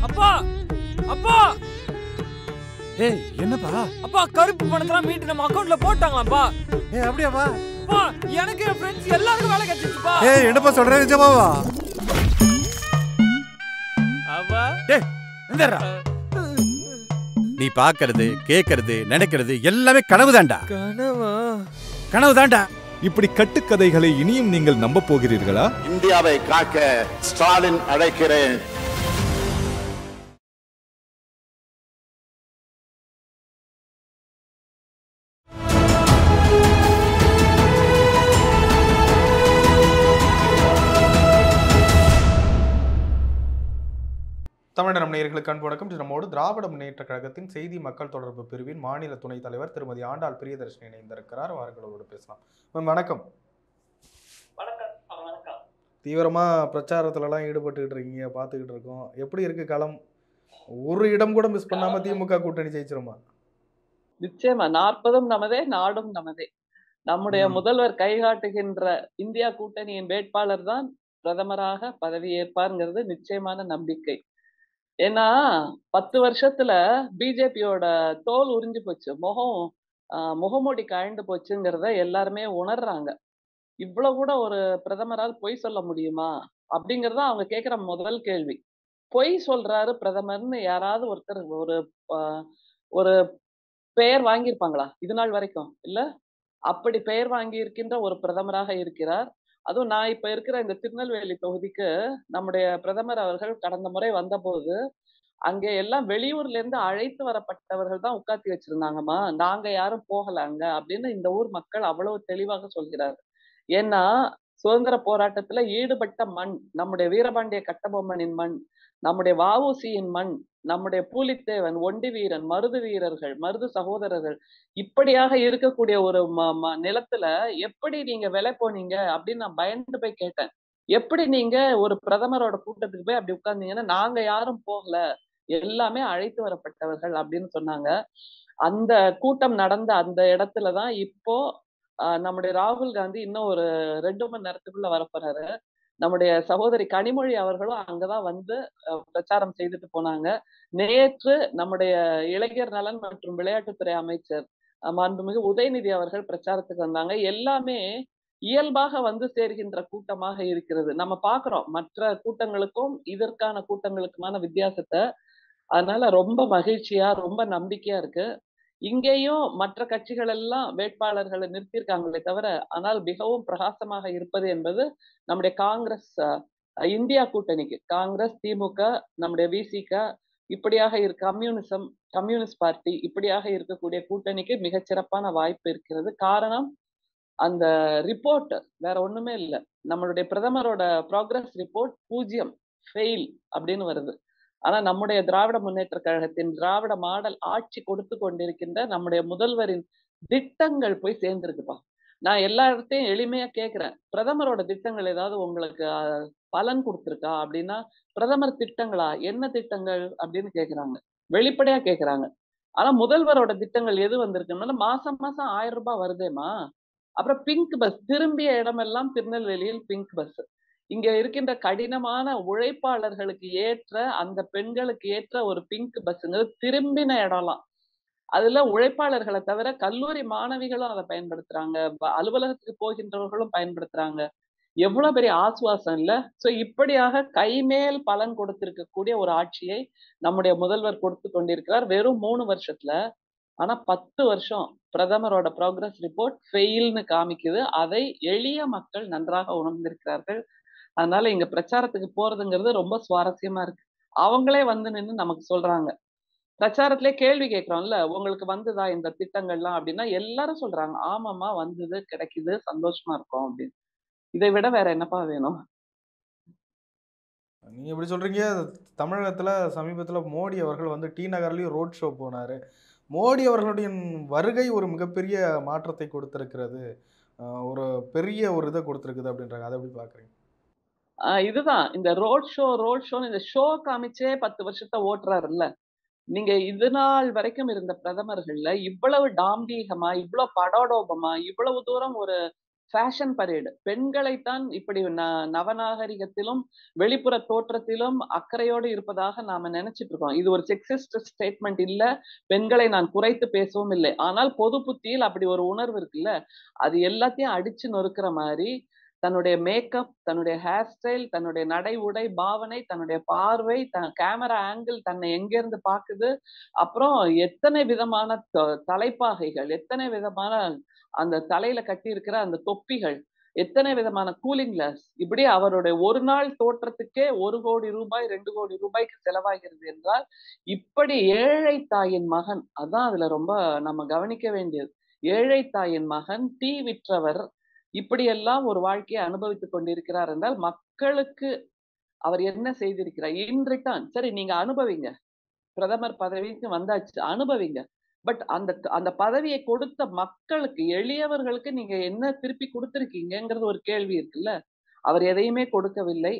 அப்பா அப்பா ஏய் என்னப்பா? அப்பா கருப்பு பணத்தெல்லாம் மீட்டு நம்ம அக்கவுண்ட்ல போட்டாங்களாப்பா. ஏய் அப்படியாப்பா? அப்பா எனக்கு என் ஃப்ரெண்ட்ஸ் எல்லாருக்கும் வேலை கிடைச்சிச்சுப்பா. ஏய் என்னப்பா சொல்ற நிஜமாவா? அப்பா டேய் எந்தடா? நீ பாக்குறது கேக்குறது நினைக்கிறது எல்லாமே கனவுதான்டா. கனவா? கனவுதான்டா. இப்படி கட்டுக்கதைகளை இனியும் நீங்கள் நம்ப போகிறீர்களா? இந்தியாவை காக்க ஸ்டாலின் அழைக்கிறேன். தமிழ் நேயர்களுக்கு அன்பு வணக்கம். நம்மோடு திராவிட முன்னேற்ற கழகத்தின் செய்தி மக்கள் தொடர்பு பிரிவின் மாநில துணைத் தலைவர் திருமதி ஆண்டாள் பிரியதர்ஷினி இணைந்திருக்கிறார். வார்களோடு பேசலாம். மேம் வணக்கம். தீவிரமா பிரச்சாரத்துலலாம் ஈடுபட்டுக்கிட்டு இருக்கீங்க, பார்த்துக்கிட்டு இருக்கோம். எப்படி இருக்கு களம்? ஒரு இடம் கூட மிஸ் பண்ணாம திமுக கூட்டணி ஜெயிச்சிருமா? நிச்சயமா 40ம் நமதே, நாடும் நமதே. நம்முடைய முதல்வர் கைகாட்டுகின்ற இந்தியா கூட்டணியின் வேட்பாளர் தான் பிரதமராக பதவி ஏற்பார்ங்கிறது நிச்சயமான நம்பிக்கை. ஏன்னா 10 வருஷத்துல பிஜேபியோட தோல் உறிஞ்சு போச்சு, முகமூடி கழண்டு போச்சுங்கிறத எல்லாருமே உணர்றாங்க. இவ்வளவு கூட ஒரு பிரதமரால் பொய் சொல்ல முடியுமா அப்படிங்கறத அவங்க கேக்குற முதல் கேள்வி. பொய் சொல்றாரு பிரதமர்னு யாராவது ஒருத்தர் ஒரு பெயர் வாங்கியிருப்பாங்களா இது நாள் வரைக்கும்? இல்ல. அப்படி பெயர் வாங்கி இருக்கின்ற ஒரு பிரதமராக இருக்கிறார். அதுவும் நான் இப்ப இருக்கிற இந்த திருநெல்வேலி தொகுதிக்கு நம்முடைய பிரதமர் அவர்கள் கடந்த முறை வந்தபோது அங்கே எல்லாம் வெளியூர்ல இருந்து அழைத்து வரப்பட்டவர்கள் தான் உட்காத்தி வச்சிருந்தாங்கம்மா, நாங்க யாரும் போகல அங்க அப்படின்னு இந்த ஊர் மக்கள் அவ்வளவு தெளிவாக சொல்கிறார். ஏன்னா சுதந்திர போராட்டத்துல ஈடுபட்ட மண் நம்முடைய வீரபாண்டிய கட்டபொம்மனின் மண், நம்முடைய வஉசியின் மண், நம்முடைய பூலித்தேவன், ஒண்டி வீரன், மருது வீரர்கள், மருது சகோதரர்கள், இப்படியாக இருக்கக்கூடிய ஒரு நிலத்துல எப்படி நீங்க விலை போனீங்க அப்படின்னு நான் பயந்து போய் கேட்டேன். எப்படி நீங்க ஒரு பிரதமரோட கூட்டத்துக்கு போய் அப்படி உட்கார்ந்தீங்கன்னா, நாங்க யாரும் போகல, எல்லாமே அழைத்து வரப்பட்டவர்கள் அப்படின்னு சொன்னாங்க. அந்த கூட்டம் நடந்த அந்த இடத்துலதான் இப்போ நம்முடைய ராகுல் காந்தி இன்னும் ஒரு 2 மணி நேரத்துக்குள்ள வரப்போறாரு. நம்முடைய சகோதரி கனிமொழி அவர்களும் அங்கதான் வந்து பிரச்சாரம் செய்துட்டு போனாங்க. நேற்று நம்முடைய இளைஞர் நலன் மற்றும் விளையாட்டுத்துறை அமைச்சர் மாண்புமிகு உதயநிதி அவர்கள் பிரச்சாரத்துக்கு வந்தாங்க. எல்லாமே இயல்பாக வந்து சேர்கின்ற கூட்டமாக இருக்கிறது. நம்ம பாக்குறோம் மற்ற கூட்டங்களுக்கும் இதற்கான கூட்டங்களுக்குமான வித்தியாசத்தை. அதனால ரொம்ப மகிழ்ச்சியா, ரொம்ப நம்பிக்கையா இருக்கு. இங்கேயும் மற்ற கட்சிகள் எல்லாம் வேட்பாளர்களை நிறுத்தியிருக்காங்களே தவிர, ஆனால் மிகவும் பிரகாசமாக இருப்பது என்பது நம்முடைய காங்கிரஸ் இந்தியா கூட்டணிக்கு, காங்கிரஸ், திமுக, நம்முடைய விசிக, இப்படியாக கம்யூனிஸ்ட் பார்ட்டி, இப்படியாக இருக்கக்கூடிய கூட்டணிக்கு மிகச்சிறப்பான வாய்ப்பு இருக்கிறது. காரணம் அந்த ரிப்போர்ட் வேற ஒண்ணுமே இல்லை. நம்மளுடைய பிரதமரோட ப்ராக்ரஸ் ரிப்போர்ட் 0 ஃபெயில் அப்படின்னு வருது. ஆனா நம்முடைய திராவிட முன்னேற்ற கழகத்தின் திராவிட மாடல் ஆட்சி கொடுத்து கொண்டிருக்கின்ற நம்முடைய முதல்வரின் திட்டங்கள் போய் சேர்ந்திருக்குப்பா. நான் எல்லா இடத்தையும் எளிமையா கேக்குறேன், பிரதமரோட திட்டங்கள் ஏதாவது உங்களுக்கு பலன் கொடுத்திருக்கா அப்படின்னா, பிரதமர் திட்டங்களா, என்ன திட்டங்கள் அப்படின்னு கேக்குறாங்க, வெளிப்படையா கேக்குறாங்க. ஆனா முதல்வரோட திட்டங்கள் எது வந்திருக்குன்னா, மாசம் மாசம் 1000 ரூபாய் வருதேமா. அப்புறம் பிங்க் பஸ், திரும்பிய இடமெல்லாம் திருநெல்வேலியில் பிங்க் பஸ். இங்க இருக்கின்ற கடினமான உழைப்பாளர்களுக்கு ஏற்ற, அந்த பெண்களுக்கு ஏற்ற ஒரு பிங்க் பஸ்ங்கிறது திரும்பின இடம்லாம். அதுல உழைப்பாளர்களை தவிர கல்லூரி மாணவிகளும் அதை பயன்படுத்துறாங்க, அலுவலகத்துக்கு போகின்றவர்களும் பயன்படுத்துறாங்க. எவ்வளவு பெரிய ஆசுவாசம் இல்ல. சோ இப்படியாக கைமேல் பலன் கொடுத்திருக்கக்கூடிய ஒரு ஆட்சியை நம்முடைய முதல்வர் கொடுத்து கொண்டிருக்கிறார் வெறும் 3 வருஷத்துல. ஆனா 10 வருஷம் பிரதமரோட ப்ராக்ரஸ் ரிப்போர்ட் ஃபெயில்னு காமிக்குது. அதை எளிய மக்கள் நன்றாக உணர்ந்திருக்கிறார்கள். அதனால இங்க பிரச்சாரத்துக்கு போறதுங்கிறது ரொம்ப சுவாரஸ்யமா இருக்கு. அவங்களே வந்து நின்னு நமக்கு சொல்றாங்க. பிரச்சாரத்திலே கேள்வி கேட்கிறோம்ல, உங்களுக்கு வந்ததா இந்த திட்டங்கள்லாம் அப்படின்னா, எல்லாரும் சொல்றாங்க ஆமாமா வந்தது, கிடைக்குது, சந்தோஷமா இருக்கும் அப்படின்னு. இதை விட வேற என்னப்பா வேணும்? நீங்க எப்படி சொல்றீங்க? தமிழகத்துல சமீபத்துல மோடி அவர்கள் வந்து டி நகர்லயும் ரோட் ஷோ போனாரு. மோடி அவர்களுடைய வருகை ஒரு மிகப்பெரிய மாற்றத்தை கொடுத்திருக்கிறது, ஒரு பெரிய ஒரு இதை கொடுத்திருக்குது அப்படின்றாங்க. அதை எப்படி பாக்குறீங்க? இதுதான் இந்த ரோட் ஷோன்னு இந்த ஷோ காமிச்சே 10 வருஷத்தை ஓட்டுறாருல்ல. நீங்க இது நாள் வரைக்கும் இருந்த பிரதமர்கள்ல இவ்வளவு டாம்பீகமா, இவ்வளவு படோடோபமா, இவ்வளவு தூரம் ஒரு ஃபேஷன் பரேடு. பெண்களைத்தான் இப்படி நவநாகரிகத்திலும் வெளிப்புற தோற்றத்திலும் அக்கறையோடு இருப்பதாக நாம நினைச்சிட்டு இருக்கோம். இது ஒரு செக்ஸிஸ்ட் ஸ்டேட்மெண்ட் இல்ல. பெண்களை நான் குறைத்து பேசவும் இல்லை. ஆனால் பொது புத்தியில் அப்படி ஒரு உணர்வு இருக்குல்ல, அது எல்லாத்தையும் அடிச்சு நொறுக்கிற மாதிரி தன்னுடைய மேக்கப், தன்னுடைய ஹேர் ஸ்டைல், தன்னுடைய நடை உடை பாவனை, தன்னுடைய பார்வை, கேமரா ஆங்கிள் தன்னை எங்கிருந்து பாக்குது, அப்புறம் எத்தனை விதமான தலைப்பாகைகள், எத்தனை விதமான அந்த தலையில கட்டி இருக்கிற அந்த தொப்பிகள், எத்தனை விதமான கூலிங் கிளாஸ், இப்படி அவருடைய ஒரு நாள் தோற்றத்துக்கே 1 கோடி ரூபாய் 2 கோடி ரூபாய்க்கு செலவாகிறது என்றால், இப்படி ஏழை தாயின் மகன், அதான் அதுல ரொம்ப நம்ம கவனிக்க வேண்டியது. ஏழை தாயின் மகன் டீ விற்றவர் இப்படியெல்லாம் ஒரு வாழ்க்கையை அனுபவித்துக் கொண்டிருக்கிறார் என்றால், மக்களுக்கு அவர் என்ன செய்திருக்கிறார் இன் ரிட்டர்ன்? சரி, நீங்க அனுபவிங்க, பிரதமர் பதவிக்கு வந்தாச்சு, அனுபவிங்க. பட் அந்த பதவியை கொடுத்த மக்களுக்கு, எளியவர்களுக்கு நீங்க என்ன திருப்பி கொடுத்திருக்கீங்கிறது ஒரு கேள்வி இருக்குல்ல. அவர் எதையுமே கொடுக்கவில்லை.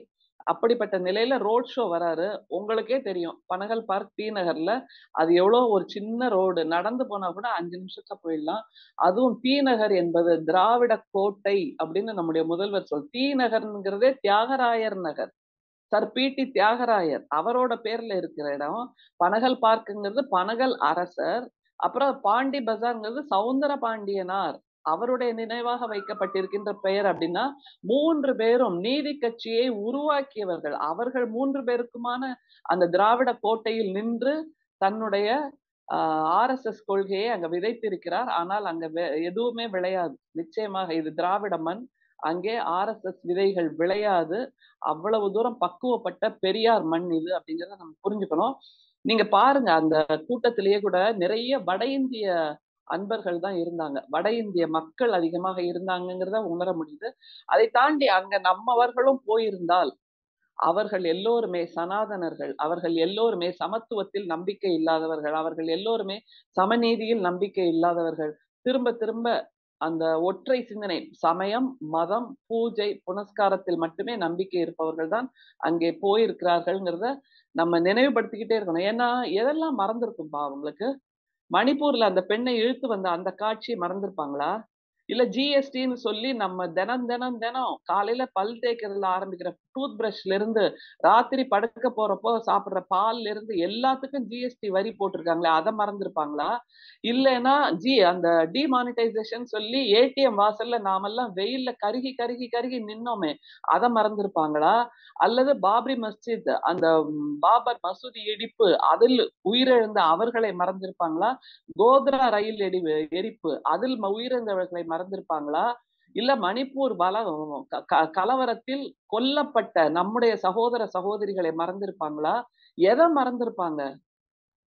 அப்படிப்பட்ட நிலையில ரோட் ஷோ வராரு. உங்களுக்கே தெரியும், பனகல் பார்க் டி நகர்ல அது எவ்வளவு ஒரு சின்ன ரோடு, நடந்து போனா கூட 5 நிமிஷத்துல போயிடலாம். அதுவும் டி நகர் என்பது திராவிட கோட்டை அப்படின்னு நம்முடைய முதல்வர் டி நகர்ங்கிறதே தியாகராயர் நகர். Sir P T. தியாகராயர் அவரோட பேர்ல இருக்கிற இடம். பனகல் பார்க்குங்கிறது பனகல் அரசர். அப்புறம் பாண்டி பஜார்ங்கிறது சவுந்தர பாண்டியனார் அவருடைய நினைவாக வைக்கப்பட்டிருக்கின்ற பெயர். அப்படின்னா 3 பேரும் நீதி கட்சியை உருவாக்கியவர்கள். அவர்கள் 3 பேருக்குமான அந்த திராவிட கோட்டையில் நின்று தன்னுடைய RSS கொள்கையை அங்க விதைத்திருக்கிறார். ஆனால் அங்க எதுவுமே விளையாது. நிச்சயமாக இது திராவிட மண். அங்கே RSS விதைகள் விளையாது. அவ்வளவு தூரம் பக்குவப்பட்ட பெரியார் மண் இது அப்படிங்கிறத நம்ம புரிஞ்சுக்கணும். நீங்க பாருங்க, அந்த கூட்டத்திலேயே கூட நிறைய வட இந்திய அன்பர்கள் தான் இருந்தாங்க. வட இந்திய மக்கள் அதிகமாக இருந்தாங்கிறத உணர முடியுது. அதை தாண்டி அங்க நம்மவர்களும் போயிருந்தால், அவர்கள் எல்லோருமே சனாதனர்கள், அவர்கள் எல்லோருமே சமத்துவத்தில் நம்பிக்கை இல்லாதவர்கள், அவர்கள் எல்லோருமே சமநீதியில் நம்பிக்கை இல்லாதவர்கள். திரும்ப திரும்ப அந்த ஒற்றை சிந்தனை, சமயம், மதம், பூஜை, புனஸ்காரத்தில் மட்டுமே நம்பிக்கை இருப்பவர்கள் தான் அங்கே போயிருக்கிறார்கள்ங்கிறத நம்ம நினைவுபடுத்திக்கிட்டே இருக்கணும். ஏன்னா எதெல்லாம் மறந்துருக்கும்பா அவங்களுக்கு. மணிப்பூர்ல அந்த பெண்ணை இழுத்து வந்த அந்த காட்சியை மறந்திருப்பாங்களா? இல்ல ஜிஎஸ்டின்னு சொல்லி நம்ம தினம் காலையில பல் தேய்க்கிறதுல ஆரம்பிக்கிற டூத் பிரஷ்ல இருந்து ராத்திரி படுக்க போறப்போ சாப்பிடுற பால்ல இருந்து எல்லாத்துக்கும் ஜிஎஸ்டி வரி போட்டிருக்காங்களே, அதை மறந்துருப்பாங்களா? இல்லைன்னா அந்த டிமானிட்டைசேஷன் சொல்லி ஏடிஎம் வாசல்ல நாமெல்லாம் வெயில்ல கருகி நின்னோமே, அதை மறந்துருப்பாங்களா? அல்லது பாபரி மஸ்ஜித், அந்த பாபர் மசூதி இடிப்பு, அதில் உயிரிழந்த அவர்களை மறந்திருப்பாங்களா? கோத்ரா ரயில் எரிப்பு, அதில் உயிரிழந்தவர்களை மறந்திருப்பாங்களா? இல்ல மணிப்பூர் கலவரத்தில் கொல்லப்பட்ட நம்முடைய சகோதர சகோதரிகளை மறந்திருப்பாங்களா? எதை மறந்திருப்பாங்க?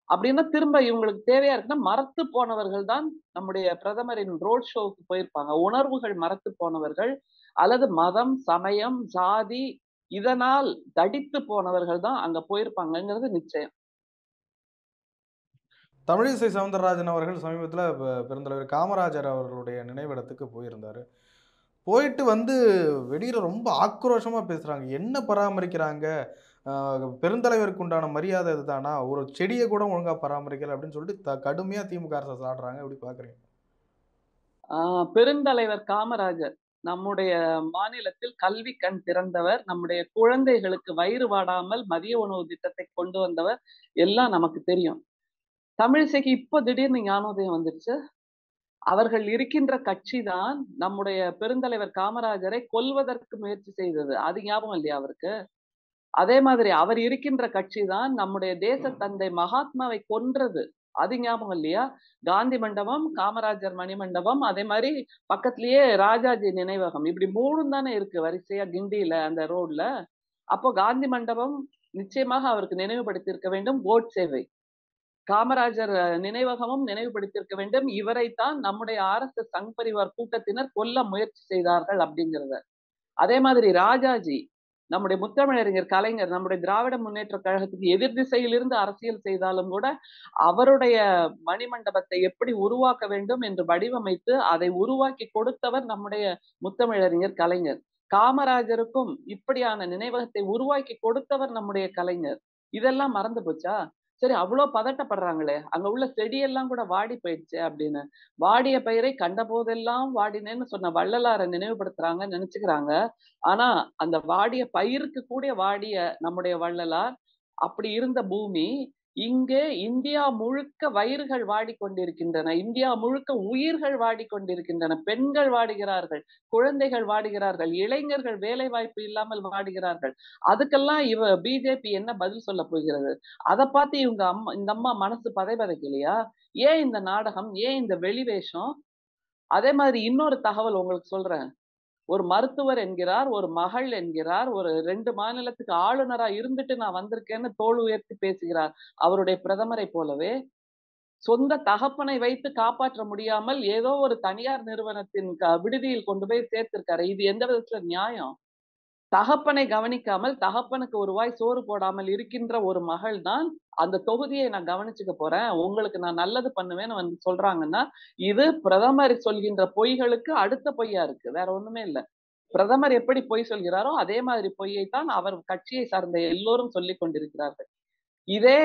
அப்படின்னா திரும்ப இவங்களுக்கு தேவையா இருக்குன்னா, மறத்து போனவர்கள் தான் நம்முடைய பிரதமரின் ரோட் ஷோவுக்கு போயிருப்பாங்க. உணர்வுகள் மறத்து போனவர்கள், அல்லது மதம், சமயம், ஜாதி இதனால் தடித்து போனவர்கள் தான் அங்க போயிருப்பாங்கிறது நிச்சயம். தமிழிசை சவுந்தரராஜன் அவர்கள் சமீபத்தில் பெருந்தலைவர் காமராஜர் அவர்களுடைய நினைவிடத்துக்கு போயிருந்தார். போயிட்டு வந்து வெளியில் ரொம்ப ஆக்ரோஷமாக பேசுகிறாங்க. என்ன பராமரிக்கிறாங்க, பெருந்தலைவருக்கு உண்டான மரியாதை இதுதானா, ஒரு செடியை கூட ஒழுங்காக பராமரிக்கல அப்படின்னு சொல்லிட்டு கடுமையாக திமுக அரசை சாடுறாங்க. எப்படி பார்க்குறீங்க? பெருந்தலைவர் காமராஜர் நம்முடைய மாநிலத்தில் கல்வி கண் திறந்தவர். நம்முடைய குழந்தைகளுக்கு வயிறு வாடாமல் மதிய உணவு திட்டத்தை கொண்டு வந்தவர். எல்லாம் நமக்கு தெரியும். தமிழிசைக்கு இப்போ திடீர்னு ஞானோதயம் வந்துருச்சு. அவர்கள் இருக்கின்ற கட்சி தான் நம்முடைய பெருந்தலைவர் காமராஜரை கொல்வதற்கு முயற்சி செய்தது. அது ஞாபகம் இல்லையா அவருக்கு? அதே மாதிரி அவர் இருக்கின்ற கட்சி தான் நம்முடைய தேச தந்தை மகாத்மாவை கொன்றது. அது ஞாபகம் இல்லையா? காந்தி மண்டபம், காமராஜர் மணிமண்டபம், அதே மாதிரி பக்கத்திலேயே ராஜாஜி நினைவகம், இப்படி 3 தானே இருக்கு வரிசையா கிண்டியில அந்த ரோட்ல. அப்போ காந்தி மண்டபம் நிச்சயமாக அவருக்கு நினைவுபடுத்தி இருக்க வேண்டும். கோட் சேவை. காமராஜர் நினைவகமும் நினைவுபடுத்தியிருக்க வேண்டும். இவரைத்தான் நம்முடைய RSS சங் பரிவார் கூட்டத்தினர் கொல்ல முயற்சி செய்தார்கள் அப்படிங்கிறத. அதே மாதிரி ராஜாஜி, நம்முடைய முத்தமிழறிஞர் கலைஞர், நம்முடைய திராவிட முன்னேற்ற கழகத்துக்கு எதிர் திசையிலிருந்து அரசியல் செய்தாலும் கூட அவருடைய மணிமண்டபத்தை எப்படி உருவாக்க வேண்டும் என்று வடிவமைத்து அதை உருவாக்கி கொடுத்தவர் நம்முடைய முத்தமிழறிஞர் கலைஞர். காமராஜருக்கும் இப்படியான நினைவகத்தை உருவாக்கி கொடுத்தவர் நம்முடைய கலைஞர். இதெல்லாம் மறந்து போச்சா? சரி அவ்வளவு பதட்டப்படுறாங்களே, அங்க உள்ள செடியெல்லாம் கூட வாடி போயிடுச்சே அப்படின்னு. வாடிய பயிரை கண்ட போதெல்லாம் வாடினேன்னு சொன்ன வள்ளலார நினைவுபடுத்துறாங்கன்னு நினைச்சுக்கிறாங்க. ஆனா அந்த வாடிய பயிருக்கு கூட வாடிய நம்முடைய வள்ளலார், அப்படி இருந்த பூமி, இங்கே இந்தியா முழுக்க வயிறுகள் வாடிக்கொண்டிருக்கின்றன. இந்தியா முழுக்க உயிர்கள் வாடிக்கொண்டிருக்கின்றன. பெண்கள் வாடுகிறார்கள், குழந்தைகள் வாடுகிறார்கள், இளைஞர்கள் வேலை வாய்ப்பு இல்லாமல் வாடுகிறார்கள். அதுக்கெல்லாம் பிஜேபி என்ன பதில் சொல்ல போகிறது? அத பார்த்து இந்த அம்மா மனசு பதைபதைக்கலையா? ஏன் இந்த நாடகம்? ஏன் இந்த வெளிவேஷம்? அதே மாதிரி இன்னொரு தகவல் உங்களுக்கு சொல்றேன். ஒரு மருத்துவர் என்கிறார், ஒரு மகள் என்கிறார், ஒரு 2 மாநிலத்துக்கு ஆளுநரா இருந்துட்டு நான் வந்திருக்கேன்னு தோள் உயர்த்தி பேசுகிறார். அவருடைய பிரதமரை போலவே, சொந்த தகப்பனை வைத்து காப்பாற்ற முடியாமல் ஏதோ ஒரு தனியார் நிறுவனத்தின் விடுதியில் கொண்டு போய் சேர்த்திருக்காரு. இது எந்த விதத்துல நியாயம்? தகப்பனை கவனிக்காமல், தகப்பனுக்கு ஒரு வாய் சோறு போடாமல் இருக்கின்ற ஒரு மகள் தான், அந்த தொகுதியை நான் கவனிச்சுக்க போறேன், உங்களுக்கு நான் நல்லது பண்ணுவேன்னு வந்து சொல்றாங்கன்னா, இது பிரதமர் சொல்கின்ற பொய்களுக்கு அடுத்த பொய்யா இருக்கு. வேற ஒண்ணுமே இல்ல. பிரதமர் எப்படி பொய் சொல்கிறாரோ, அதே மாதிரி பொய்யைத்தான் அவர் கட்சியை சார்ந்த எல்லோரும் சொல்லிக் கொண்டிருக்கிறார்கள். இதே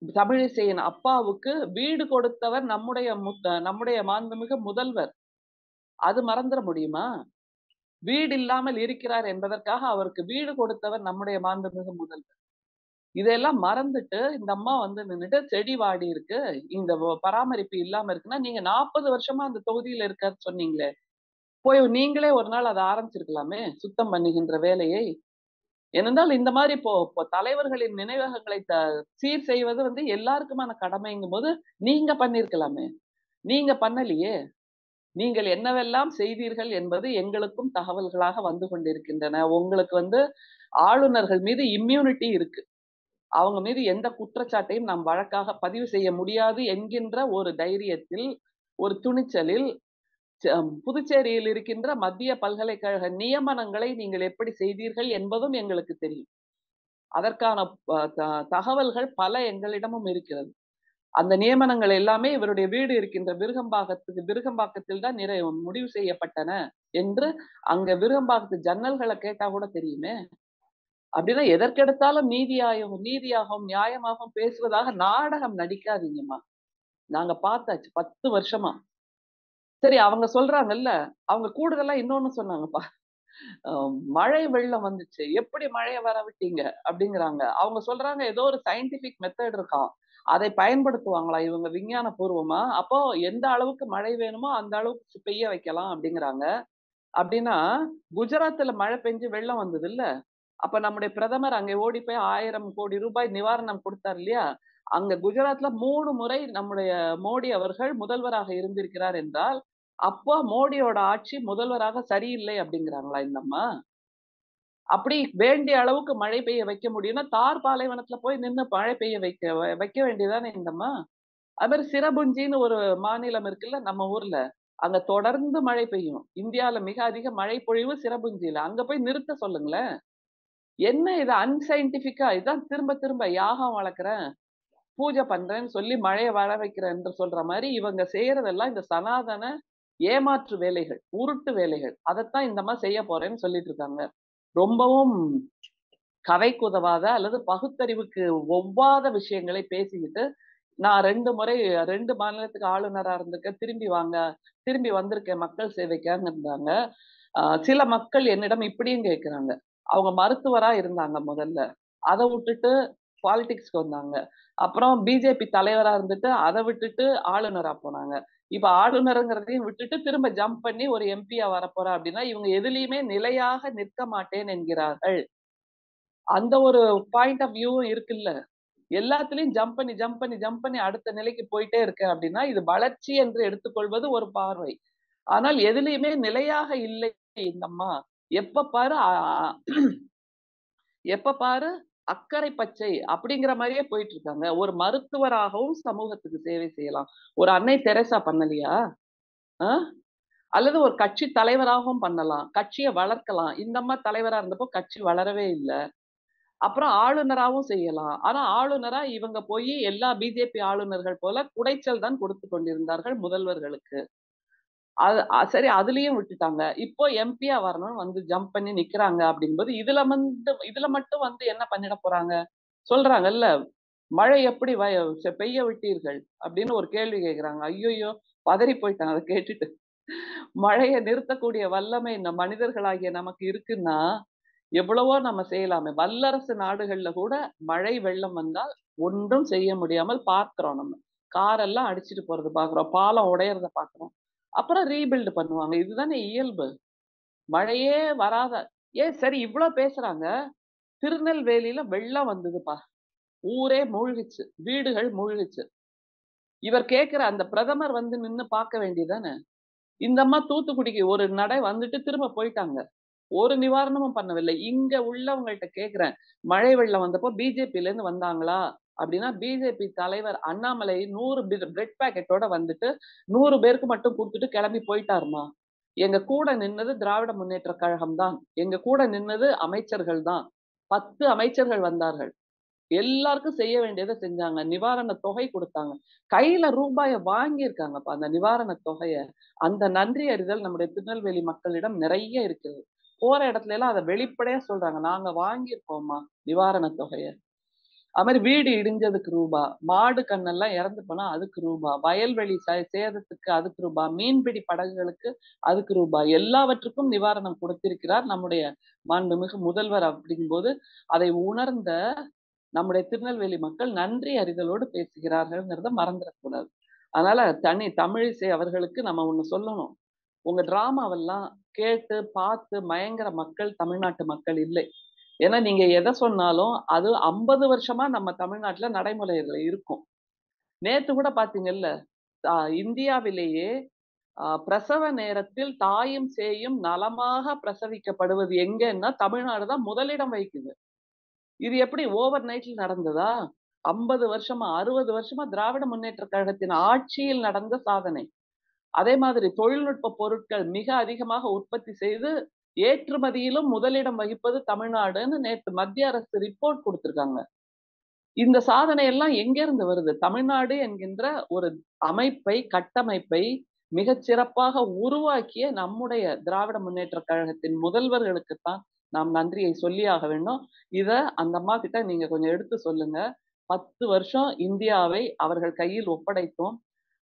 தமிழிசையின் அப்பாவுக்கு வீடு கொடுத்தவர் நம்முடைய மாண்புமிகு முதல்வர். அது மறந்துட முடியுமா? வீடு இல்லாமல் இருக்கிறார் என்பதற்காக அவருக்கு வீடு கொடுத்தவர் நம்முடைய மாண்புமிகு முதல்வர். இதெல்லாம் மறந்துட்டு இந்த அம்மா வந்து நின்னுட்டு செடி வாடி இருக்கு, இந்த பராமரிப்பு இல்லாம இருக்குன்னா, நீங்க 40 வருஷமா அந்த தொகுதியில இருக்க சொன்னீங்களே, போய் நீங்களே ஒரு நாள் அதை ஆரம்பிச்சிருக்கலாமே, சுத்தம் பண்ணுகின்ற வேலையை. ஏனென்றால் இந்த மாதிரி இப்போ தலைவர்களின் நினைவகங்களை சீர் செய்வது வந்து எல்லாருக்குமான கடமைங்கும் போது நீங்க பண்ணிருக்கலாமே. நீங்க பண்ணலையே. நீங்கள் என்னவெல்லாம் செய்தீர்கள் என்பது எங்களுக்கும் தகவல்களாக வந்து கொண்டிருக்கின்றன. உங்களுக்கு வந்து ஆளுநர்கள் மீது இம்யூனிட்டி இருக்கு. அவங்க மீது எந்த குற்றச்சாட்டையும் நாம் வழக்காக பதிவு செய்ய முடியாது என்கின்ற ஒரு தைரியத்தில், ஒரு துணிச்சலில், புதுச்சேரியில் இருக்கின்ற மத்திய பல்கலைக்கழக நியமனங்களை நீங்கள் எப்படி செய்தீர்கள் என்பதும் எங்களுக்கு தெரியும். அதற்கான தகவல்கள் பல எங்களிடமும் இருக்கிறது. அந்த நியமனங்கள் எல்லாமே இவருடைய வீடு இருக்கின்ற விருகம்பாக்கத்தில் தான் முடிவு செய்யப்பட்டன என்று அங்க விருகம்பாக்கத்து ஜன்னல்களை கேட்டா கூட தெரியுமே. அப்படின்னா எதற்கெடுத்தாலும் நீதியாகவும் நியாயமாகவும் பேசுவதாக நாடகம் நடிக்காதீங்கம்மா. நாங்க பார்த்தாச்சு 10 வருஷமா. சரி அவங்க சொல்றாங்கல்ல, அவங்க கூடுதலா இன்னொன்னு சொன்னாங்கப்பா. மழை வெள்ளம் வந்துச்சு, எப்படி மழையை வர விட்டீங்க அப்படிங்கிறாங்க. அவங்க சொல்றாங்க ஏதோ ஒரு சயின்டிபிக் மெத்தட் இருக்காம், அதை பயன்படுத்துவாங்களா இவங்க விஞ்ஞான பூர்வமா. அப்போ எந்த அளவுக்கு மழை வேணுமோ அந்த அளவுக்கு பெய்ய வைக்கலாம் அப்படிங்கிறாங்க. அப்படின்னா குஜராத்ல மழை பெஞ்சு வெள்ளம் வந்தது இல்ல, அப்ப நம்முடைய பிரதமர் அங்க ஓடி போய் 1000 கோடி ரூபாய் நிவாரணம் கொடுத்தார் இல்லையா? அங்க குஜராத்ல 3 முறை நம்முடைய மோடி அவர்கள் முதல்வராக இருந்திருக்கிறார் என்றால், அப்போ மோடியோட ஆட்சி முதல்வராக சரியில்லை அப்படிங்கிறாங்களா இந்த அம்மா? அப்படி வேண்டிய அளவுக்கு மழை பெய்ய வைக்க முடியும்னா தார் பாலைவனத்துல போய் நின்னு மழை பெய்ய வைக்க வேண்டியதானே இந்தம்மா. அது மாதிரி சிரபுஞ்சின்னு ஒரு மாநிலம் இருக்குல்ல நம்ம ஊர்ல, அங்க தொடர்ந்து மழை பெய்யும். இந்தியால மிக அதிக மழை பொழிவு சிரபுஞ்சியில. அங்க போய் நிறுத்த சொல்லுங்களேன். என்ன இது அன்சைன்டிபிக்கா? இதான் திரும்ப திரும்ப யாகம் வளர்க்குறேன், பூஜை பண்றேன்னு சொல்லி மழையை வர வைக்கிறேன் என்று சொல்ற மாதிரி இவங்க செய்யறதெல்லாம் இந்த சனாதன ஏமாற்று வேலைகள், உருட்டு வேலைகள். அதைத்தான் இந்த மாதிரி செய்ய போறேன்னு சொல்லிட்டு இருக்காங்க. ரொம்பவும் கதைக்கு உதவாத அல்லது பகுத்தறிவுக்கு ஒவ்வாத விஷயங்களை பேசிக்கிட்டு, நான் 2 முறை 2 மாநிலத்துக்கு ஆளுநரா இருந்திருக்கேன், திரும்பி வந்திருக்கேன் மக்கள் சேவைக்காக இருந்தாங்க. சில மக்கள் என்னிடம் இப்படியும் கேட்கிறாங்க. அவங்க மருத்துவரா இருந்தாங்க முதல்ல, அதை விட்டுட்டு பாலிடிக்ஸ்க்கு வந்தாங்க. அப்புறம் பிஜேபி தலைவரா இருந்துட்டு அதை விட்டுட்டு ஆளுநரா போனாங்க. இப்ப ஆளுநருங்கிறதையும் விட்டுட்டு திரும்ப ஜம்ப் பண்ணி ஒரு எம்பியா வரப்போறா அப்படின்னா இவங்க எதுலயுமே நிலையாக நிற்க மாட்டேன் என்கிறார்கள். அந்த ஒரு பாயிண்ட் ஆஃப் வியூவும் இருக்குல்ல. எல்லாத்துலயும் ஜம்ப் பண்ணி அடுத்த நிலைக்கு போயிட்டே இருக்கு அப்படின்னா இது வளர்ச்சி என்று எடுத்துக்கொள்வது ஒரு பார்வை. ஆனால் எதுலயுமே நிலையாக இல்லை இந்த அம்மா. எப்ப பாரு அக்கறை பச்சை அப்படிங்கிற மாதிரியே போயிட்டு இருக்காங்க. ஒரு மருத்துவராகவும் சமூகத்துக்கு சேவை செய்யலாம். ஒரு அன்னை தெரசா பண்ணலையா? அல்லது ஒரு கட்சி தலைவராகவும் பண்ணலாம், கட்சியை வளர்க்கலாம். இந்த அம்மா தலைவரா இருந்தப்போ கட்சி வளரவே இல்லை. அப்புறம் ஆளுநராகவும் செய்யலாம். ஆனா ஆளுநரா இவங்க போய் எல்லா பிஜேபி ஆளுநர்கள் போல குடைச்சல் தான் கொடுத்து கொண்டிருந்தார்கள் முதல்வர்களுக்கு. சரி அதுலயும் விட்டுட்டாங்க. இப்போ எம்பியா வரணும்னு வந்து ஜம்ப் பண்ணி நிக்கிறாங்க அப்படிங்கும்போது இதுல மட்டும் வந்து என்ன பண்ணிட போறாங்க? சொல்றாங்கல்ல, மழை எப்படி பெய்ய விட்டீர்கள் அப்படின்னு ஒரு கேள்வி கேட்கிறாங்க. ஐயோ, பதறி போயிட்டாங்க அதை கேட்டுட்டு. மழையை நிறுத்தக்கூடிய வல்லமை இந்த மனிதர்களாகிய நமக்கு இருக்குன்னா எவ்வளவோ நம்ம செய்யலாமே. வல்லரசு நாடுகள்ல கூட மழை வெள்ளம் வந்தால் ஒன்றும் செய்ய முடியாமல் பார்க்கிறோம். நம்ம காரெல்லாம் அடிச்சிட்டு போறது பாக்குறோம், பாலம் உடையறத பாக்குறோம். அப்புறம் ரீபில்டு பண்ணுவாங்க. இதுதானே இயல்பு. மழையே வராத சரி இவ்வளவு பேசுறாங்க. திருநெல்வேலியில வெள்ளம் வந்ததுப்பா, ஊரே மூழ்கிச்சு, வீடுகள் மூழ்கிச்சு. இவர் கேக்குற அந்த பிரதமர் வந்து நின்னு பார்க்க வேண்டியதானே. இந்த அம்மா தூத்துக்குடிக்கு ஒரு நடை வந்துட்டு திரும்ப போயிட்டாங்க. ஒரு நிவாரணமும் பண்ணவில்லை. இங்க உள்ளவங்கள்ட்ட கேக்குறேன், மழை வெள்ளம் வந்தப்போ பிஜேபில இருந்து வந்தாங்களா அப்படின்னா, பிஜேபி தலைவர் அண்ணாமலை 100 பிரெட் பாக்கெட்டோட வந்துட்டு 100 பேருக்கு மட்டும் கொடுத்துட்டு கிளம்பி போயிட்டாருமா. எங்க கூட நின்னது திராவிட முன்னேற்ற கழகம் தான். எங்க கூட நின்னது அமைச்சர்கள் தான். 10 அமைச்சர்கள் வந்தார்கள். எல்லாருக்கும் செய்ய வேண்டியதை செஞ்சாங்க. நிவாரண தொகை கொடுத்தாங்க. கையில ரூபாய வாங்கியிருக்காங்கப்பா அந்த நிவாரண தொகைய. அந்த நன்றி அறிதல் நம்முடைய திருநெல்வேலி மக்களிடம் நிறைய இருக்குது. போற இடத்துல எல்லாம் அதை வெளிப்படையா சொல்றாங்க, நாங்க வாங்கியிருக்கோம்மா நிவாரண தொகைய. அது மாதிரி வீடு இடிஞ்சதுக்கு ரூபா, மாடு கண்ணெல்லாம் இறந்து போனா அதுக்கு ரூபா, வயல்வெளி சேதத்துக்கு அதுக்கு ரூபா, மீன்பிடி படகுகளுக்கு அதுக்கு ரூபா, எல்லாவற்றுக்கும் நிவாரணம் கொடுத்திருக்கிறார் நம்முடைய மாண்புமிகு முதல்வர். அப்படிங்கும்போது அதை உணர்ந்த நம்முடைய திருநெல்வேலி மக்கள் நன்றி அறிதலோடு பேசுகிறார்கள்ங்கிறத மறந்துடக்கூடாது. அதனால தமிழிசை அவர்களுக்கு நம்ம ஒண்ணு சொல்லணும். உங்க டிராமாவெல்லாம் கேட்டு பார்த்து மயங்கர மக்கள் தமிழ்நாட்டு மக்கள் இல்லை. ஏன்னா நீங்க எதை சொன்னாலும் அது 50 வருஷமா நம்ம தமிழ்நாட்டுல நடைமுறையில இருக்கும். நேத்து கூட பாத்தீங்கல்ல, இந்தியாவிலேயே பிரசவ நேரத்தில் தாயும் சேயும் நலமாக பிரசவிக்கப்படுவது எங்கன்னா தமிழ்நாடு தான் முதலிடம் வகிக்குது. இது எப்படி ஓவர் நைட்ல நடந்ததா? 50 வருஷமா 60 வருஷமா திராவிட முன்னேற்ற கழகத்தின் ஆட்சியில் நடந்த சாதனை. அதே மாதிரி தொழில்நுட்ப பொருட்கள் மிக அதிகமாக உற்பத்தி செய்து ஏற்றுமதியிலும் முதலிடம் வகிப்பது தமிழ்நாடுன்னு நேற்று மத்திய அரசு ரிப்போர்ட் கொடுத்திருக்காங்க. இந்த சாதனை எல்லாம் எங்க இருந்து வருது? தமிழ்நாடு என்கின்ற ஒரு அமைப்பை, கட்டமைப்பை மிகச் சிறப்பாக உருவாக்கிய நம்முடைய திராவிட முன்னேற்ற கழகத்தின் முதல்வர்களுக்குத்தான் நாம் நன்றியை சொல்லியாக வேண்டும். இத அந்த அம்மா கிட்ட நீங்க கொஞ்சம் எடுத்து சொல்லுங்க. 10 வருஷம் இந்தியாவை அவர்கள் கையில் ஒப்படைத்தோம்.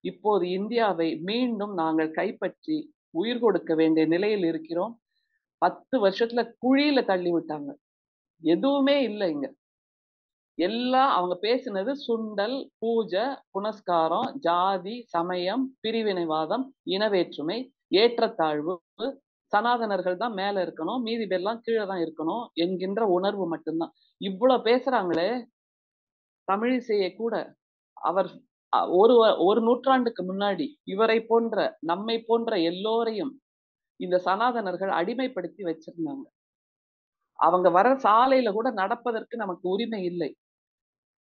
இப்போது இந்தியாவை மீண்டும் நாங்கள் கைப்பற்றி உயிர் கொடுக்க வேண்டிய நிலையில் இருக்கிறோம். 10 வருஷத்துல குழியில தள்ளி விட்டாங்க. எதுவுமே இல்லை இங்க. எல்லாம் அவங்க பேசினது சுண்டல், பூஜை, புனஸ்காரம், ஜாதி, சமயம், பிரிவினைவாதம், இனவேற்றுமை, ஏற்றத்தாழ்வு, சனாதனர்கள் தான் மேல இருக்கணும், மீதி பேர்லாம் கீழே தான் இருக்கணும் என்கின்ற உணர்வு மட்டும்தான். இவ்வளவு பேசுறாங்களே, தமிழிசையை கூட அவர் ஒரு நூற்றாண்டுக்கு முன்னாடி இவரை போன்ற நம்மை போன்ற எல்லோரையும் இந்த சனாதனர்கள் அடிமைப்படுத்தி வச்சிருந்தாங்க. அவங்க வர சாலையில கூட நடப்பதற்கு நமக்கு உரிமை இல்லை.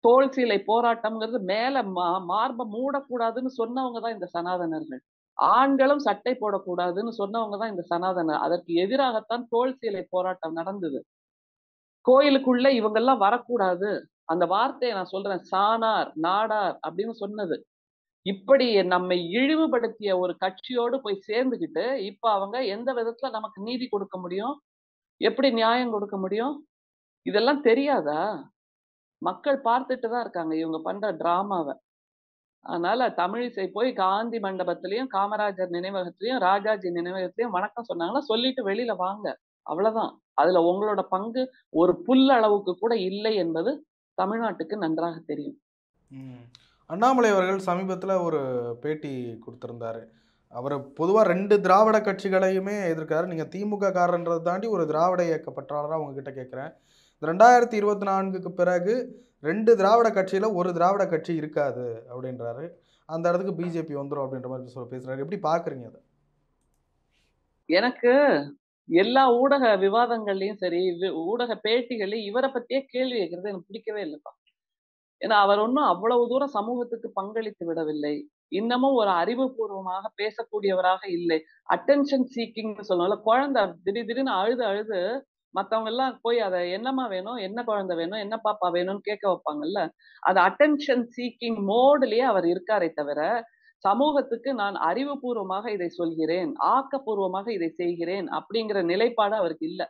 தோல் சீலை போராட்டம்ங்கிறது மேல மார்பை மூடக்கூடாதுன்னு சொன்னவங்க தான் இந்த சனாதனர்கள். ஆண்களும் சட்டை போடக்கூடாதுன்னு சொன்னவங்க தான் இந்த சனாதனர். அதற்கு எதிராகத்தான் தோல் சீலை போராட்டம் நடந்தது. கோயிலுக்குள்ள இவங்க எல்லாம் வரக்கூடாது, அந்த வார்த்தையை நான் சொல்றேன், சானார் நாடார் அப்படின்னு சொன்னது. இப்படி நம்மை இழிவுபடுத்திய ஒரு கட்சியோடு போய் சேர்ந்துகிட்டு இப்ப அவங்க எந்த விதத்துல நமக்கு நீதி கொடுக்க முடியும்? எப்படி நியாயம் கொடுக்க முடியும்? இதெல்லாம் தெரியாதா? மக்கள் பார்த்துட்டு தான் இருக்காங்க இவங்க பண்ற டிராமாவை. அதனால தமிழிசை போய் காந்தி மண்டபத்திலையும், காமராஜர் நினைவகத்திலையும், ராஜாஜி நினைவகத்திலையும் வணக்கம் சொன்னாங்கன்னா சொல்லிட்டு வெளியில வாங்க. அவ்வளவுதான். அதுல உங்களோட பங்கு ஒரு புல் அளவுக்கு கூட இல்லை என்பது தமிழ்நாட்டுக்கு நன்றாக தெரியும். அண்ணாமலை அவர்கள் சமீபத்தில் ஒரு பேட்டி கொடுத்திருந்தாரு. அவர் பொதுவாக 2 திராவிட கட்சிகளையுமே எதிர்க்காரு. நீங்கள் திமுக காரன்றதை தாண்டி ஒரு திராவிட இயக்க பற்றாளராக உங்ககிட்ட கேட்குறேன். 2024க்கு பிறகு 2 திராவிட கட்சியில் ஒரு திராவிட கட்சி இருக்காது அப்படின்றாரு. அந்த இடத்துக்கு பிஜேபி வந்துடும் அப்படின்ற மாதிரி பேசுறாரு. எப்படி பார்க்குறீங்க அதை? எனக்கு எல்லா ஊடக விவாதங்கள்லையும் சரி, ஊடக பேட்டிகளையும் இவரை பத்தியே கேள்வி கேட்கறது எனக்கு பிடிக்கவே இல்லைப்பா. ஏன்னா அவர் ஒன்றும் அவ்வளவு தூரம் சமூகத்துக்கு பங்களித்து விடவில்லை. இன்னமும் ஒரு அறிவுபூர்வமாக பேசக்கூடியவராக இல்லை. அட்டென்ஷன் சீக்கிங்னு சொல்லுவாங்கல்ல, குழந்தை திடீர்னு அழுது மத்தவங்க எல்லாம் போய் அதை என்னம்மா வேணும், என்ன குழந்தை வேணும், என்ன பாப்பா வேணும்னு கேட்க வைப்பாங்கல்ல, அது அட்டென்ஷன் சீக்கிங் மோட்லயே அவர் இருக்காரே தவிர சமூகத்துக்கு நான் அறிவுபூர்வமாக இதை சொல்கிறேன், ஆக்கப்பூர்வமாக இதை செய்கிறேன் அப்படிங்கிற நிலைப்பாடு அவருக்கு இல்லை.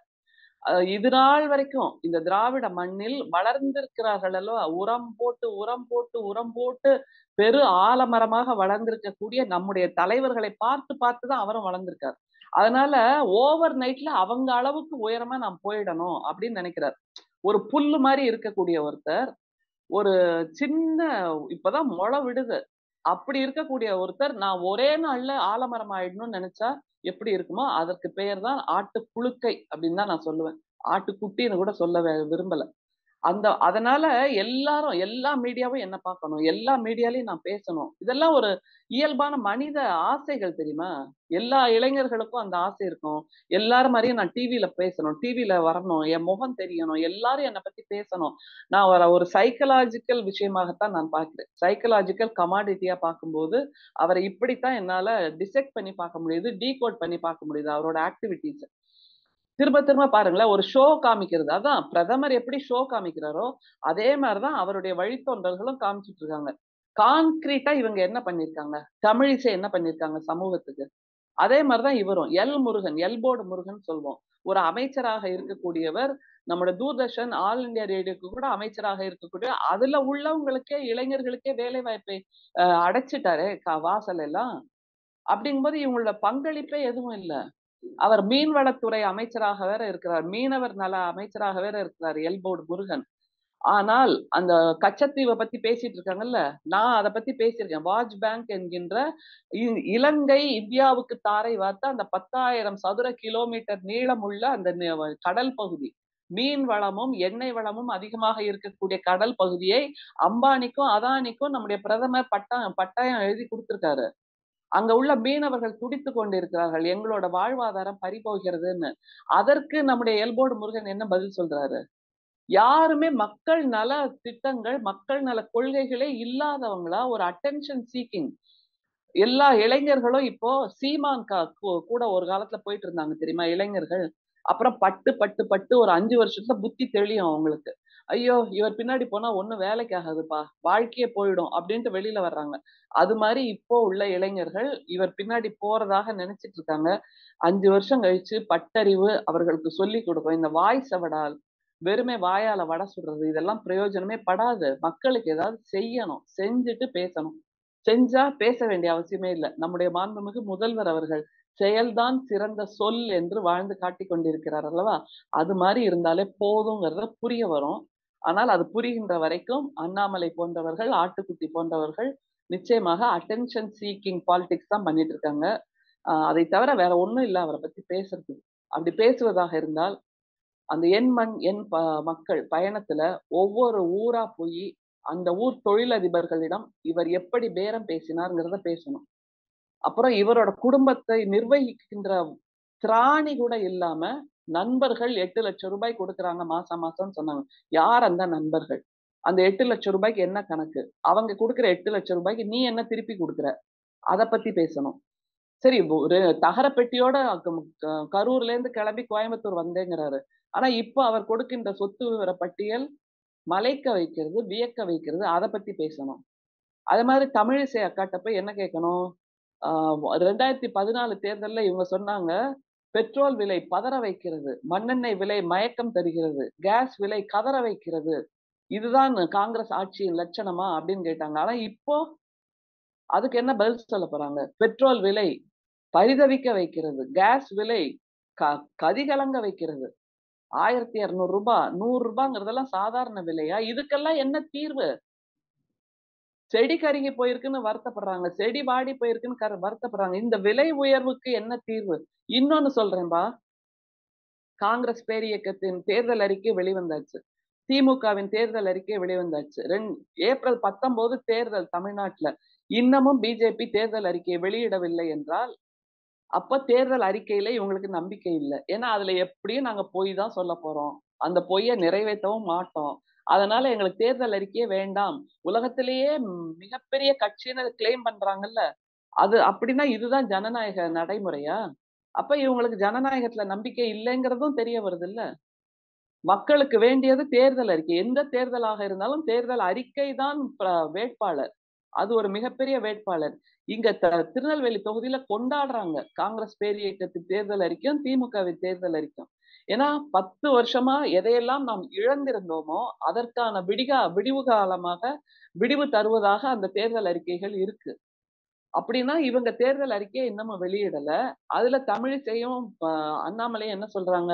இது நாள் வரைக்கும் இந்த திராவிட மண்ணில் வளர்ந்திருக்கிறார்கள் அல்லவா, உரம் போட்டு உரம் போட்டு உரம் போட்டு பெரு ஆலமரமாக வளர்ந்திருக்கக்கூடிய நம்முடைய தலைவர்களை பார்த்து பார்த்துதான் அவரும் வளர்ந்திருக்காரு. அதனால ஓவர் நைட்ல அவங்க அளவுக்கு உயரமா நான் போயிடணும் அப்படின்னு நினைக்கிறார். ஒரு புல்லு மாதிரி இருக்கக்கூடிய ஒருத்தர், ஒரு சின்ன இப்பதான் முளை விடுது, அப்படி இருக்கக்கூடிய ஒருத்தர் நான் ஒரே நாள்ல ஆலமரம் ஆயிடணும்னு நினைச்சா எப்படி இருக்குமோ அதற்கு பெயர் தான் ஆட்டு புழுக்கை அப்படின்னு தான் நான் சொல்லுவேன். ஆட்டுக்குட்டின்னு கூட சொல்ல விரும்பல. அதனால எல்லாரும் எல்லா மீடியாவும் என்ன பார்க்கணும், எல்லா மீடியாலயும் நான் பேசணும். இதெல்லாம் ஒரு இயல்பான மனித ஆசைகள் தெரியுமா? எல்லா இளைஞர்களுக்கும் அந்த ஆசை இருக்கும். எல்லாரும் மாதிரியும் நான் டிவில பேசணும், டிவில வரணும், என் முகம் தெரியணும், எல்லாரும் என்னை பத்தி பேசணும். நான் ஒரு சைக்கலாஜிக்கல் விஷயமாகத்தான் நான் பார்க்கிறேன். சைக்கலாஜிக்கல் கமாடிட்டியா பார்க்கும்போது அவரை இப்படித்தான் என்னால டிசெக்ட் பண்ணி பார்க்க முடியுது, டீகோட் பண்ணி பார்க்க முடியுது அவரோட ஆக்டிவிட்டிஸ். திரும்ப திரும்ப பாருங்களேன், ஒரு ஷோ காமிக்கிறது. அதான் பிரதமர் எப்படி ஷோ காமிக்கிறாரோ அதே மாதிரிதான் அவருடைய வழித்தோன்றல்களும் காமிச்சிட்டு இருக்காங்க. கான்கிரீட்டா இவங்க என்ன பண்ணிருக்காங்க, தமிழிசை என்ன பண்ணிருக்காங்க சமூகத்துக்கு, அதே மாதிரிதான் இவரும். முருகன், எல்போர்டு முருகன் சொல்வோம், ஒரு அமைச்சராக இருக்கக்கூடியவர், நம்மளோட தூர்தர்ஷன் ஆல் இந்தியா ரேடியோக்கு கூட அமைச்சராக இருக்கக்கூடிய, அதுல உள்ளவங்களுக்கே இளைஞர்களுக்கே வேலை வாய்ப்பை அடைச்சிட்டாரே வாசல் எல்லாம். அப்படிங்கும்போது இவங்களோட பங்களிப்பே எதுவும் இல்லை. அவர் மீன்வளத்துறை அமைச்சராக வேற இருக்கிறார், மீனவர் நல அமைச்சராக வேற இருக்கிறார் எல்போர்டு முருகன். ஆனால் அந்த கச்சத்தீவை பத்தி பேசிட்டு இருக்காங்கல்ல, நான் அதை பத்தி பேசியிருக்கேன். வாட்ச் பேங்க் என்கின்ற இலங்கை இந்தியாவுக்கு தாரை வார்த்த அந்த 10,000 சதுர கிலோமீட்டர் நீளமுள்ள அந்த கடல் பகுதி, மீன் வளமும் எண்ணெய் வளமும் அதிகமாக இருக்கக்கூடிய கடல் பகுதியை அம்பானிக்கும் அதானிக்கும் நம்முடைய பிரதமர் பட்டாயம் எழுதி கொடுத்திருக்காரு. அங்க உள்ள மீனவர்கள் துடித்து கொண்டிருக்கிறார்கள், எங்களோட வாழ்வாதாரம் பறிபோகிறதுன்னு. அதற்கு நம்முடைய எல்போர்டு முருகன் என்ன பதில் சொல்றாரு? யாருமே மக்கள் நல திட்டங்கள், மக்கள் நல கொள்கைகளே இல்லாதவங்களா, ஒரு அட்டென்ஷன் சீக்கிங். எல்லா இளைஞர்களும் இப்போ சீமான் கூட ஒரு காலத்துல போயிட்டு இருந்தாங்க தெரியுமா இளைஞர்கள். அப்புறம் பட்டு பட்டு பட்டு ஒரு 5 வருஷத்துல புத்தி தெளியும் அவங்களுக்கு. ஐயோ இவர் பின்னாடி போனா ஒண்ணும் வேலைக்கு ஆகாதுப்பா, வாழ்க்கையே போயிடும் அப்படின்ட்டு வெளியில வர்றாங்க. அது மாதிரி இப்போ உள்ள இளைஞர்கள் இவர் பின்னாடி போறதாக நினைச்சிட்டு இருக்காங்க. 5 வருஷம் கழிச்சு பட்டறிவு அவர்களுக்கு சொல்லி கொடுக்கும். இந்த வாய் சவடால், வெறுமே வாயால வடை சுடுறது, இதெல்லாம் பிரயோஜனமே படாது. மக்களுக்கு ஏதாவது செய்யணும், செஞ்சுட்டு பேசணும். செஞ்சா பேச வேண்டிய அவசியமே இல்லை. நம்முடைய மாண்புமிகு முதல்வர் அவர்கள் செயல்தான் சிறந்த சொல் என்று வாழ்ந்து காட்டிக் கொண்டிருக்கிறார் அல்லவா, அது மாதிரி இருந்தாலே போதுங்கிறத புரிய வரும். ஆனால் அது புரிகின்ற வரைக்கும் அண்ணாமலை போன்றவர்கள், ஆட்டுக்குட்டி போன்றவர்கள் நிச்சயமாக அட்டென்ஷன் சீக்கிங் பாலிடிக்ஸ் தான் பண்ணிட்டு இருக்காங்க. அதை தவிர வேற ஒண்ணும் இல்லை அவரை பத்தி பேசுறது. அப்படி பேசுவதாக இருந்தால் அந்த என் மண் என் மக்கள் பயணத்துல ஒவ்வொரு ஊரா போய் அந்த ஊர் தொழிலதிபர்களிடம் இவர் எப்படி பேரம் பேசினார்ங்கிறத பேசணும். அப்புறம் இவரோட குடும்பத்தை நிர்வகிக்கின்ற திராணி கூட இல்லாம நண்பர்கள் 8 லட்சம் ரூபாய் கொடுக்குறாங்க மாசம் மாசம் சொன்னாங்க. யார் அந்த நண்பர்கள்? அந்த 8 லட்சம் ரூபாய்க்கு என்ன கணக்கு? அவங்க கொடுக்குற 8 லட்சம் ரூபாய்க்கு நீ என்ன திருப்பி கொடுக்குற? அதை பத்தி பேசணும். சரி, ஒரு தகர பெட்டியோட கரூர்ல இருந்து கிளம்பி கோயம்புத்தூர் வந்தேங்கிறாரு. ஆனா இப்ப அவர் கொடுக்கின்ற சொத்து விவர பட்டியல் மலைக்க வைக்கிறது, வியக்க வைக்கிறது. அதை பத்தி பேசணும். அதே மாதிரி தமிழிசை அக்காட்ட போய் என்ன கேட்கணும்? 2014 தேர்தல்ல இவங்க சொன்னாங்க, பெட்ரோல் விலை பதற வைக்கிறது, மண்ணெண்ணெய் விலை மயக்கம் தருகிறது, கேஸ் விலை கதற வைக்கிறது, இதுதான் காங்கிரஸ் ஆட்சியின் லட்சணமா அப்படின்னு கேட்டாங்க. ஆனா இப்போ அதுக்கு என்ன பதில் சொல்ல போறாங்க? பெட்ரோல் விலை பரிதவிக்க வைக்கிறது, கேஸ் விலை கதிகலங்க வைக்கிறது, 1200 ரூபாய் 100 ரூபாய்ங்கிறதெல்லாம் சாதாரண விலையா? இதுக்கெல்லாம் என்ன தீர்வு? செடி கருகி போயிருக்குன்னு வருத்தப்படுறாங்க, செடி வாடி போயிருக்குன்னு வருத்தப்படுறாங்க. இந்த விலை உயர்வுக்கு என்ன தீர்வு? இன்னொன்னு சொல்றேன்பா, காங்கிரஸ் பேரியக்கத்தின் தேர்தல் அறிக்கை வெளிவந்தாச்சு, திமுகவின் தேர்தல் அறிக்கை வெளிவந்தாச்சு. ஏப்ரல் 19 தேர்தல் தமிழ்நாட்டுல. இன்னமும் பிஜேபி தேர்தல் அறிக்கையை வெளியிடவில்லை என்றால் அப்ப தேர்தல் அறிக்கையில இவங்களுக்கு நம்பிக்கை இல்லை. ஏன்னா அதுல எப்படியும் நாங்க பொய் தான் சொல்ல போறோம், அந்த பொய்யை நிறைவேற்றவும் மாட்டோம், அதனால எங்களுக்கு தேர்தல் அறிக்கையே வேண்டாம். உலகத்திலேயே மிகப்பெரிய கட்சின்னு கிளைம் பண்றாங்கல்ல, அது அப்படின்னா இதுதான் ஜனநாயக நடைமுறையா? அப்ப இவங்களுக்கு ஜனநாயகத்துல நம்பிக்கை இல்லைங்கிறதும் தெரிய வருது இல்ல. மக்களுக்கு வேண்டியது தேர்தல் அறிக்கை. எந்த தேர்தலாக இருந்தாலும் தேர்தல் அறிக்கை தான் வேட்பாளர். அது ஒரு மிகப்பெரிய வேட்பாளர். இங்க திருநெல்வேலி தொகுதியில கொண்டாடுறாங்க காங்கிரஸ் பேரியக்கத்தின் தேர்தல் அறிக்கையும் திமுகவின் தேர்தல் அறிக்கையும். ஏன்னா 10 வருஷமா எதையெல்லாம் நாம் இழந்திருந்தோமோ அதற்கான விடிவு காலமாக விடிவு தருவதாக அந்த தேர்தல் அறிக்கைகள் இருக்கு. அப்படின்னா இவங்க தேர்தல் அறிக்கையை இன்னமும் வெளியிடல. அதுல தமிழிசையும் அண்ணாமலையும் என்ன சொல்றாங்க,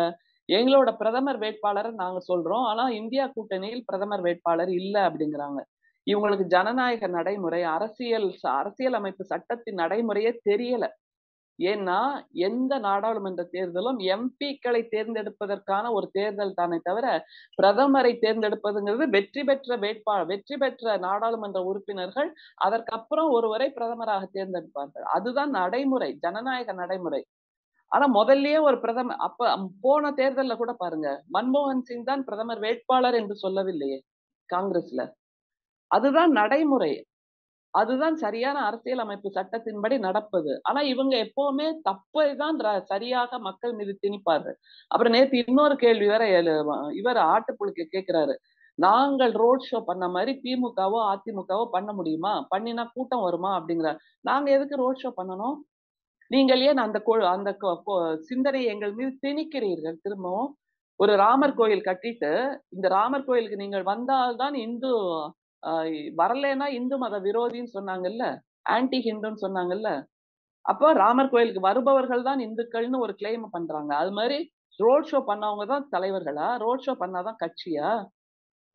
எங்களோட பிரதமர் வேட்பாளரை நாங்க சொல்றோம், ஆனா இந்தியா கூட்டணியில் பிரதமர் வேட்பாளர் இல்ல அப்படிங்கிறாங்க. இவங்களுக்கு ஜனநாயக நடைமுறை, அரசியல் அமைப்பு சட்டத்தின் நடைமுறையே தெரியல. ஏன்னா எந்த நாடாளுமன்ற தேர்தலும் எம்பிக்களை தேர்ந்தெடுப்பதற்கான ஒரு தேர்தல் தானே தவிர பிரதமரை தேர்ந்தெடுப்பதுங்கிறது வெற்றி பெற்ற நாடாளுமன்ற உறுப்பினர்கள் அதற்கப்புறம் ஒருவரை பிரதமராக தேர்ந்தெடுப்பார்கள். அதுதான் நடைமுறை, ஜனநாயக நடைமுறை. ஆனா முதல்லயே ஒரு பிரதமர், அப்ப போன தேர்தல்ல கூட பாருங்க, மன்மோகன் சிங் தான் பிரதமர் வேட்பாளர் என்று சொல்லவில்லையே காங்கிரஸ்ல. அதுதான் நடைமுறை, அதுதான் சரியான அரசியல் அமைப்பு சட்டத்தின்படி நடப்பது. ஆனா இவங்க எப்பவுமே தப்பை தான் சரியாக மக்கள் மீது திணிப்பார்கள். அப்புறம் நேத்து இன்னொரு கேள்வி வேற இவர் ஆட்டுப்புழுக்க கேட்கிறாரு, நாங்கள் ரோட் ஷோ பண்ண மாதிரி திமுகவோ அதிமுகவோ பண்ண முடியுமா, பண்ணினா கூட்டம் வருமா அப்படிங்கிறார். நாங்க எதுக்கு ரோட் ஷோ பண்ணணும்? நீங்கள் ஏன் அந்த சிந்தனையை எங்கள் மீது திணிக்கிறீர்கள்? திரும்பவும் ஒரு ராமர் கோயில் கட்டிட்டு இந்த ராமர் கோயிலுக்கு நீங்கள் வந்தால்தான் இந்து, வரலன்னா இந்து மத விரோதின்னு சொன்னாங்கல்ல, ஆன்டி ஹிந்துன்னு சொன்னாங்கல்ல. அப்போ ராமர் கோயிலுக்கு வருபவர்கள் தான் இந்துக்கள்னு ஒரு கிளைம் பண்றாங்க. அது மாதிரி ரோட் ஷோ பண்ணவங்க தான் தலைவர்களா? ரோட் ஷோ பண்ணாதான் கட்சியா?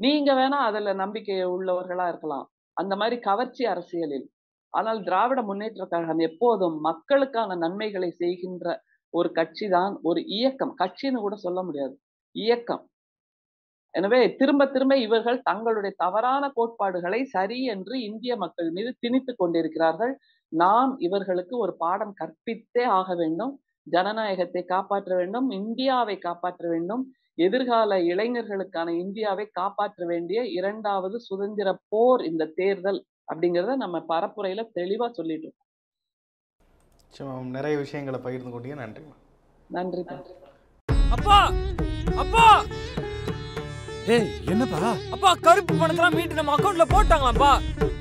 நீங்க வேணா அதுல நம்பிக்கை உள்ளவர்களா இருக்கலாம், அந்த மாதிரி கவர்ச்சி அரசியலில். ஆனால் திராவிட முன்னேற்ற கழகம் எப்போதும் மக்களுக்கான நன்மைகளை செய்கின்ற ஒரு கட்சி தான், ஒரு இயக்கம். கட்சின்னு கூட சொல்ல முடியாது, இயக்கம். எனவே திரும்ப திரும்ப இவர்கள் தங்களுடைய தவறான கோட்பாடுகளை சரி என்று இந்திய மக்கள் மீது திணித்துக் கொண்டிருக்கிறார்கள். நாம் இவர்களுக்கு ஒரு பாடம் கற்பித்தே ஆக வேண்டும். ஜனநாயகத்தை காப்பாற்ற வேண்டும், இந்தியாவை காப்பாற்ற வேண்டும், எதிர்கால இளைஞர்களுக்கான இந்தியாவை காப்பாற்ற வேண்டிய 2வது சுதந்திர போர் இந்த தேர்தல் அப்படிங்கிறத நம்ம பரப்புரையில தெளிவா சொல்லிட்டு இருக்கோம். நிறைய விஷயங்களை பகிர்ந்து கொண்டீங்க. நன்றி. நன்றி. அப்பா அப்பா ஏய் என்னப்பா? அப்பா கருப்பு பணத்தெல்லாம் மீட்டு நம்ம அக்கவுண்ட்ல போட்டாங்களாப்பா.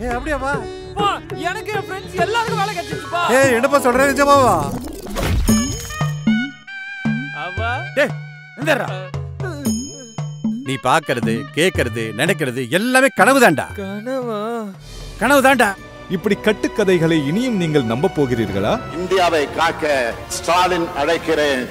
ஏய் அப்படியாப்பா? அப்பா எனக்கு என் ஃப்ரெண்ட்ஸ் எல்லாருக்கும் வேலை கிடைச்சிருச்சுப்பா. ஏய் என்னப்பா சொல்ற நிஜமாவா? அப்பா டேய் எந்தடா? நீ பாக்குறது, கேக்குறது, நினைக்கிறது எல்லாமே கனவுதான்டா. கனவா? கனவுதான்டா. இப்படி கட்டுக்கதைகளை இனியும் நீங்கள் நம்ப போகிறீர்களா? இந்தியாவை காக்க ஸ்டாலின் அழைக்கிறேன்.